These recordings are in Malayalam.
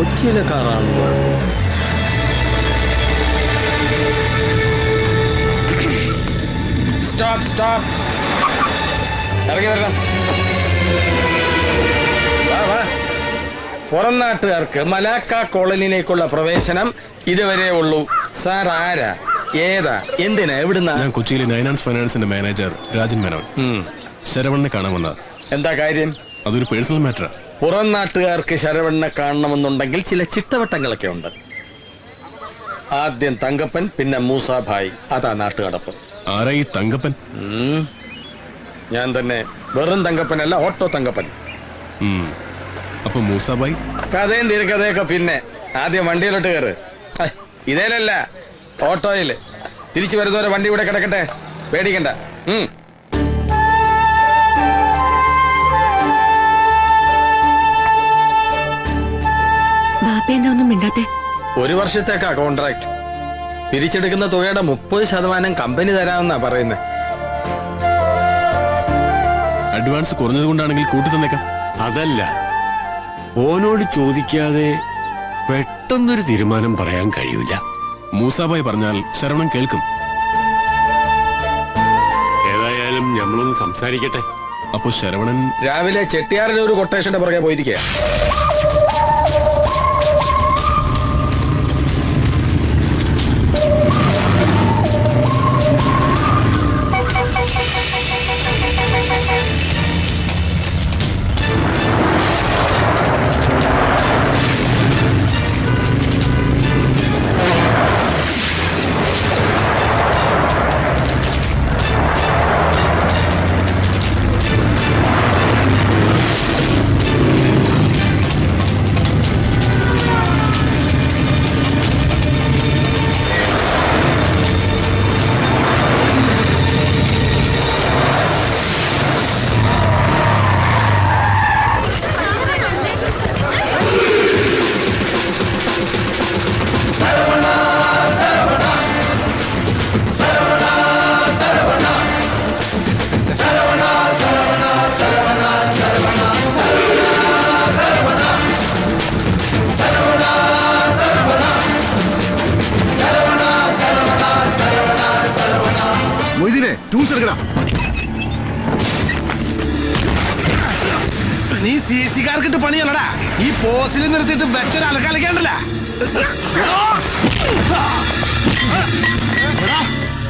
കൊച്ചിയിലെ കാറാണല്ലോ. സ്റ്റോപ്പ് സ്റ്റോപ്പ്, ഇറങ്ങി വരണം. പുറം നാട്ടുകാർക്ക് മലാക്ക കോളനിയിലേക്കുള്ള പ്രവേശനം ഇതുവരെ ഉള്ളൂ. സാർ ആരാ, ഏതാ, എന്തിനാ, എവിടുന്നാ? ഞാൻ കൊച്ചിയിലെ നൈനാൻസ് ഫൈനാൻസിന്റെ മാനേജർ രാജൻ മേനോൻ. ശരവണ്ണനെ കാണാൻ വന്നത്. എന്താ കാര്യം? അതൊരു പേഴ്സണൽ മാറ്ററാ. പുറം നാട്ടുകാർക്ക് ശരവണ്ണനെ കാണണമെന്നുണ്ടെങ്കിൽ ചില ചിട്ടവട്ടങ്ങളൊക്കെ ഉണ്ട്. ആദ്യം തങ്കപ്പൻ, പിന്നെ മൂസാഭായ്. അതാ നാട്ടുകടപ്പ്. ആരാ ഈ തങ്കപ്പൻ? ഞാൻ തന്നെ. വെറും തങ്കപ്പനല്ല, ഓട്ടോ തങ്കപ്പൻ. അപ്പൊ മൂസാഭായ്? കഥയും തിരക്കഥയൊക്കെ പിന്നെ. ആദ്യം വണ്ടിയിലോട്ട് കയറ്. ഇതേലല്ല, ഓട്ടോയില്. തിരിച്ചു വരുന്നവരെ വണ്ടി ഇവിടെ കിടക്കട്ടെ, പേടിക്കണ്ട. ഒരു വർഷത്തേക്കാ കോൺട്രാക്ട്. പിരിച്ചെടുക്കുന്ന തുകയുടെ 30% കമ്പനി തരാമെന്നാ പറയുന്നത്. അഡ്വാൻസ് കുറഞ്ഞത് കൊണ്ടാണെങ്കിൽ കൂട്ടി തന്നേക്കാം. അതല്ല, ഓനോട് ചോദിക്കാതെ പെട്ടെന്നൊരു തീരുമാനം പറയാൻ കഴിയൂല. മൂസാഭായ് പറഞ്ഞാൽ ശരവണൻ കേൾക്കും. ഏതായാലും നമ്മളൊന്ന് സംസാരിക്കട്ടെ. അപ്പൊ ശരവണൻ രാവിലെ ചെട്ടിയാറിലെ ഒരു കൊട്ടേഷന്റെ പുറകെ പോയിരിക്കുക. നീ സിസിക്കാർക്കിട്ട് പണിയല്ലടാ. ഈ പോസ്റ്റിൽ നിർത്തിയിട്ട് വെച്ചൊരു അലക്കാലിക്കണ്ടല്ല.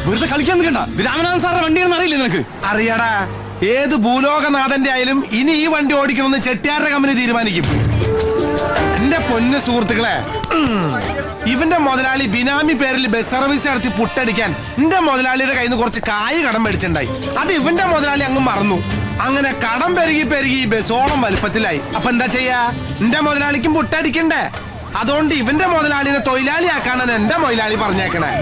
വെറുതെ കളിക്കാൻ നിൽക്കണ്ട. രാമനാഥൻ സാറിന്റെ വണ്ടിയാണെന്ന് അറിയില്ലേ നിനക്ക്? അറിയാടാ, ഏത് ഭൂലോകനാഥന്റെ ആയാലും ഇനി ഈ വണ്ടി ഓടിക്കണമെന്ന് ചെട്ടിയാരുടെ കമ്പനി തീരുമാനിക്കും. എന്റെ പൊന്നു സുഹൃത്തുക്കളെ, ഇവന്റെ മുതലാളി ബിനാമി പേരിൽ ബസ് സർവീസ് നടത്തി പുട്ടടിക്കാൻ എന്റെ മുതലാളിയുടെ കയ്യിൽ നിന്ന് കുറച്ച് കായ് കടം മേടിച്ചിട്ടുണ്ടായി. അത് ഇവന്റെ മുതലാളി അങ്ങ് മറന്നു. അങ്ങനെ കടം പെരുകി പെരുകി ബസ്സോളം വലുപ്പത്തിലായി. അപ്പൊ എന്താ ചെയ്യാ? എന്റെ മുതലാളിക്കും പുട്ടടിക്കണ്ടേ? അതുകൊണ്ട് ഇവന്റെ മുതലാളിനെ തൊഴിലാളിയാക്കാനാണ് എന്റെ മുതലാളി പറഞ്ഞേക്കണേ.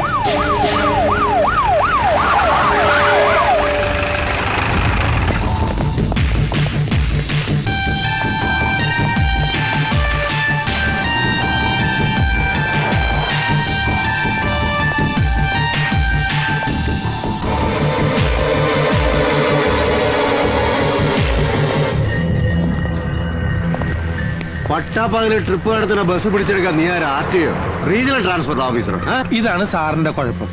പട്ടാപ്പകല് ട്രിപ്പ് നടത്തുന്ന ബസ് പിടിച്ചെടുക്കാൻ നീ ആര്? RTO, regional transport officer? ഇതാണ് സാറിന്റെ കുഴപ്പം.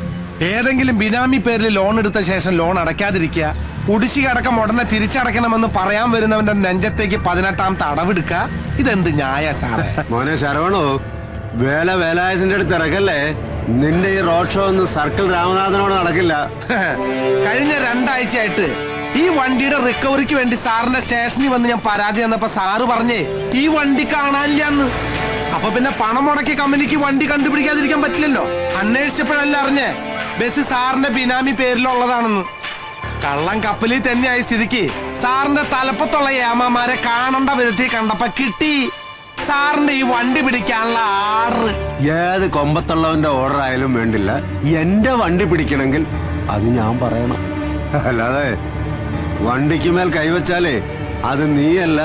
ഏതെങ്കിലും ബിനാമി പേരിൽ ലോൺ എടുത്ത ശേഷം ലോൺ അടയ്ക്കാതിരിക്കുക, കുടിശ്ശിക അടക്കം ഉടനെ തിരിച്ചടയ്ക്കണമെന്ന് പറയാൻ വരുന്നവന്റെ നെഞ്ചത്തേക്ക് 18ാമത്തെ അടവെടുക്കുക. ഇതെന്ത് ന്യായ സാറേ? മോനെ ശരവണോ, വേലായുധന്റെ അടുത്ത് ഇറക്കല്ലേ. നിന്റെ ഈ റോഡ് ഷോ ഒന്നും സർക്കിൾ രാമനാഥനോട് നടക്കില്ല. കഴിഞ്ഞ 2 ആഴ്ചയായിട്ട് ഈ വണ്ടിയുടെ റിക്കവറിക്ക് വേണ്ടി സാറിന്റെ സ്റ്റേഷനിൽ വന്ന് ഞാൻ പരാതി തന്നപ്പോ സാറ് പറഞ്ഞേ ഈ വണ്ടി കാണാനില്ലാന്ന്. അപ്പൊ പിന്നെ പണം മുടക്കിയ കമ്പനിക്ക് വണ്ടി കണ്ടുപിടിക്കാതിരിക്കാൻ പറ്റില്ലല്ലോ. അന്വേഷിച്ചപ്പോഴല്ല അറിഞ്ഞേ ബസ് സാറിന്റെ ബിനാമി പേരിലുള്ളതാണെന്ന്. കള്ളം കപ്പലിൽ തന്നെയായ സ്ഥിതിക്ക് സാറിന്റെ തലപ്പത്തുള്ള ഏമാമാരെ കാണേണ്ട വിധത്തിൽ കണ്ടപ്പോ കിട്ടി സാറിന്റെ ഈ വണ്ടി പിടിക്കാനുള്ള ആർഡർ. ഏത് കൊമ്പത്തുള്ളവന്റെ ഓർഡർ ആയാലും വേണ്ടില്ല, എന്റെ വണ്ടി പിടിക്കണമെങ്കിൽ അത് ഞാൻ പറയണം. അല്ലാതെ വണ്ടിക്ക് മേൽ കൈവച്ചാലേ അത് നീയല്ല,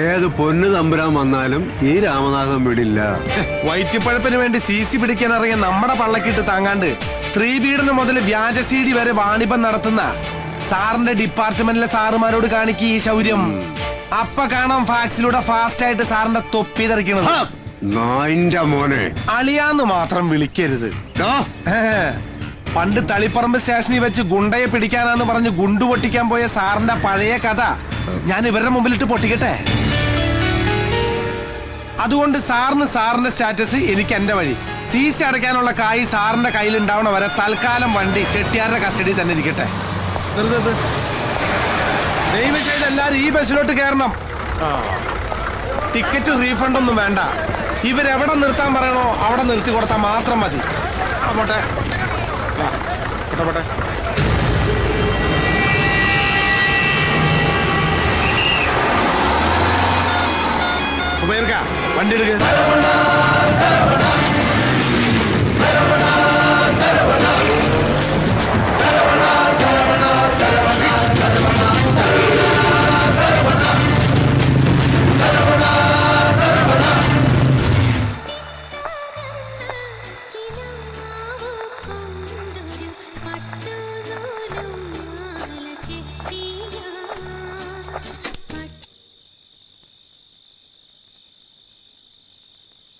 ഏത് പൊന്നു തമ്പുരാൻ വന്നാലും ഈ രാമനാഥൻ വിടില്ല. വയറ്റിപ്പഴപ്പിന് വേണ്ടി CC പിടിക്കാൻ ഇറങ്ങിയ നമ്മുടെ പള്ളക്കിട്ട് താങ്ങാണ്ട് സ്ത്രീപീഡനം മുതൽ വ്യാജ CD വരെ വാണിഭം നടത്തുന്ന സാറിന്റെ ഡിപ്പാർട്ട്മെന്റിലെ സാറുമാരോട് കാണിക്ക് ഈ ശൗര്യം. അപ്പൊ കാണാം ഫാക്സിലൂടെ ഫാസ്റ്റ് ആയിട്ട് സാറിന്റെ തൊപ്പി തെറിക്കണത്. നായിന്റെ മോനെ. അളിയാന്ന് മാത്രം വിളിക്കരുത്. ദാ, പണ്ട് തളിപ്പറമ്പ് സ്റ്റേഷനിൽ വെച്ച് ഗുണ്ടയെ പിടിക്കാനാന്ന് പറഞ്ഞ് ഗുണ്ടു പൊട്ടിക്കാൻ പോയ സാറിന്റെ പഴയ കഥ ഞാൻ ഇവരുടെ മുമ്പിലിട്ട് പൊട്ടിക്കട്ടെ? അതുകൊണ്ട് സാറിന്റെ സ്റ്റാറ്റസ്, എനിക്ക് എന്റെ വഴി. സീസി അടയ്ക്കാനുള്ള കായ് സാറിന്റെ കയ്യിൽ ഉണ്ടാവണ വരെ തൽക്കാലം വണ്ടി ചെട്ടിയാരുടെ കസ്റ്റഡി തന്നെ ഇരിക്കട്ടെ. ദയവ് ചെയ്ത് എല്ലാരും ഈ ബസ്സിലോട്ട് കയറണം. ടിക്കറ്റ് റീഫണ്ട് ഒന്നും വേണ്ട. ഇവരെവിടെ നിർത്താൻ പറയണോ അവിടെ നിർത്തി കൊടുത്താൽ മാത്രം മതി. പോട്ടെ പോട്ടെ. സുബൈർക്ക, വണ്ടി എടുക്ക.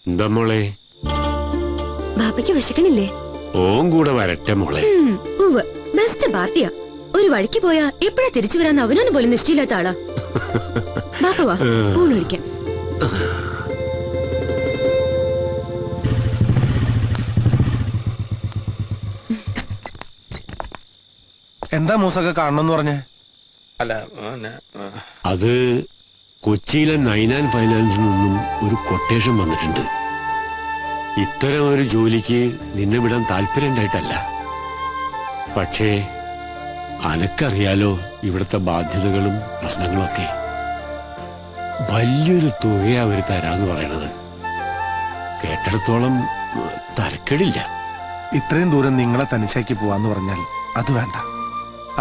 എന്താ മോളെ? ബാപ്പയ്ക്ക് വിശക്കണില്ലേ? ഓൻ കൂടെ വരട്ടെ മോളെ. ബെസ്റ്റ് പാർട്ടിയാ. ഒരു വഴിക്ക് പോയാ എപ്പോഴാ തിരിച്ചു വരാന്ന് അവനൊന്നും പോലും നിശ്ചയില്ലാത്ത ആളാ. ബാപ്പ വാ, ഊണൊഴിക്കാം. എന്താ മൂസൊക്കെ കാണണമെന്ന് പറഞ്ഞേ? അത് കൊച്ചിയിലെ 99 ഫൈനാൻസിൽ നിന്നും ഒരു കൊട്ടേഷൻ വന്നിട്ടുണ്ട്. ഇത്തരം ഒരു ജോലിക്ക് നിന്നെ വിടാൻ താല്പര്യണ്ടായിട്ടല്ല. പക്ഷേ അനക്കറിയാലോ ഇവിടുത്തെ ബാധ്യതകളും പ്രശ്നങ്ങളൊക്കെ. വലിയൊരു തുകയാ അവര് തരാന്ന് പറയണത്. കേട്ടിടത്തോളം തരക്കേടില്ല. ഇത്രയും ദൂരം നിങ്ങളെ തനിച്ചാക്കി പോവാന്ന് പറഞ്ഞാൽ അത് വേണ്ട.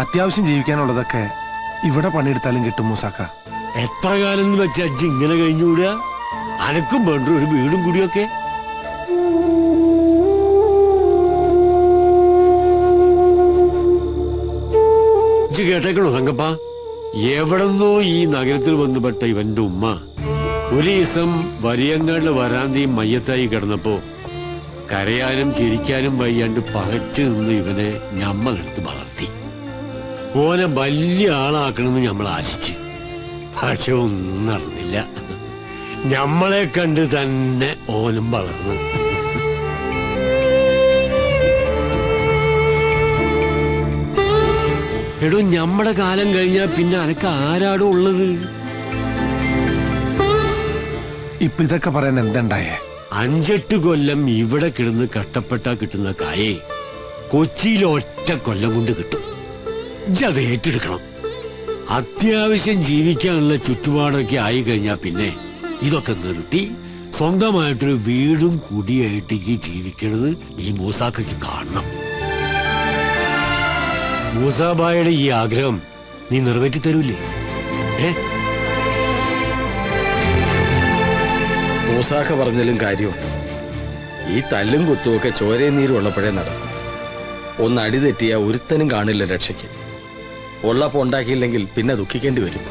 അത്യാവശ്യം ജീവിക്കാനുള്ളതൊക്കെ ഇവിടെ പണിയെടുത്താലും കിട്ടും മൂസാക്ക. എത്ര കാലം എന്ന് വെച്ചാ അജ്ജ് ഇങ്ങനെ കഴിഞ്ഞുകൂടുക? അനക്കും വേണ്ട ഒരു വീടും കൂടിയൊക്കെ. ഇജ്ജ് കേട്ടേക്കണോ സംഗപ്പ? എവിടെന്നോ ഈ നഗരത്തിൽ വന്നുപെട്ട ഇവന്റെ ഉമ്മ ഒരു ദിവസം വലിയങ്ങാടിലെ വരാന്തിയും മയ്യത്തായി കിടന്നപ്പോ കരയാനും ചിരിക്കാനും വയ്യാണ്ട് പകച്ചു നിന്ന് ഇവനെ ഞമ്മളെടുത്ത് വളർത്തി. ഓനെ വലിയ ആളാക്കണമെന്ന് നമ്മൾ ആശിച്ച്. പക്ഷെ ഒന്നും നടന്നില്ല. ഞമ്മളെ കണ്ട് തന്നെ ഓനും വളർന്നു. എടോ, ഞമ്മടെ കാലം കഴിഞ്ഞാ പിന്നെ അനക്ക് ആരാടോ ഉള്ളത്? ഇപ്പൊ ഇതൊക്കെ പറയാൻ എന്തുണ്ടായേ? 5-8 കൊല്ലം ഇവിടെ കിടന്ന് കഷ്ടപ്പെട്ടാ കിട്ടുന്ന കായേ കൊച്ചിയിൽ ഒറ്റ കൊല്ലം കൊണ്ട് കിട്ടും. അത് ഏറ്റെടുക്കണം. അത്യാവശ്യം ജീവിക്കാനുള്ള ചുറ്റുപാടൊക്കെ ആയി കഴിഞ്ഞാൽ പിന്നെ ഇതൊക്കെ നിർത്തി സ്വന്തമായിട്ടൊരു വീടും കുടിയായിട്ടേക്ക് ജീവിക്കണത് ഈ മൂസാക്കയ്ക്ക് കാണണം. മൂസാബായുടെ ഈ ആഗ്രഹം നീ നിറവേറ്റി തരൂലേ? മൂസാക്ക പറഞ്ഞാലും കാര്യമുണ്ട്. ഈ തല്ലും കുത്തുമൊക്കെ ചോരയും നീരും ഉള്ളപ്പോഴേ നടക്കും. ഒന്ന് അടി തെറ്റിയാ ഒരുത്തനും കാണില്ല രക്ഷയ്ക്ക്. ഉള്ളപ്പോ ഉണ്ടാക്കിയില്ലെങ്കിൽ പിന്നെ ദുഃഖിക്കേണ്ടി വരും.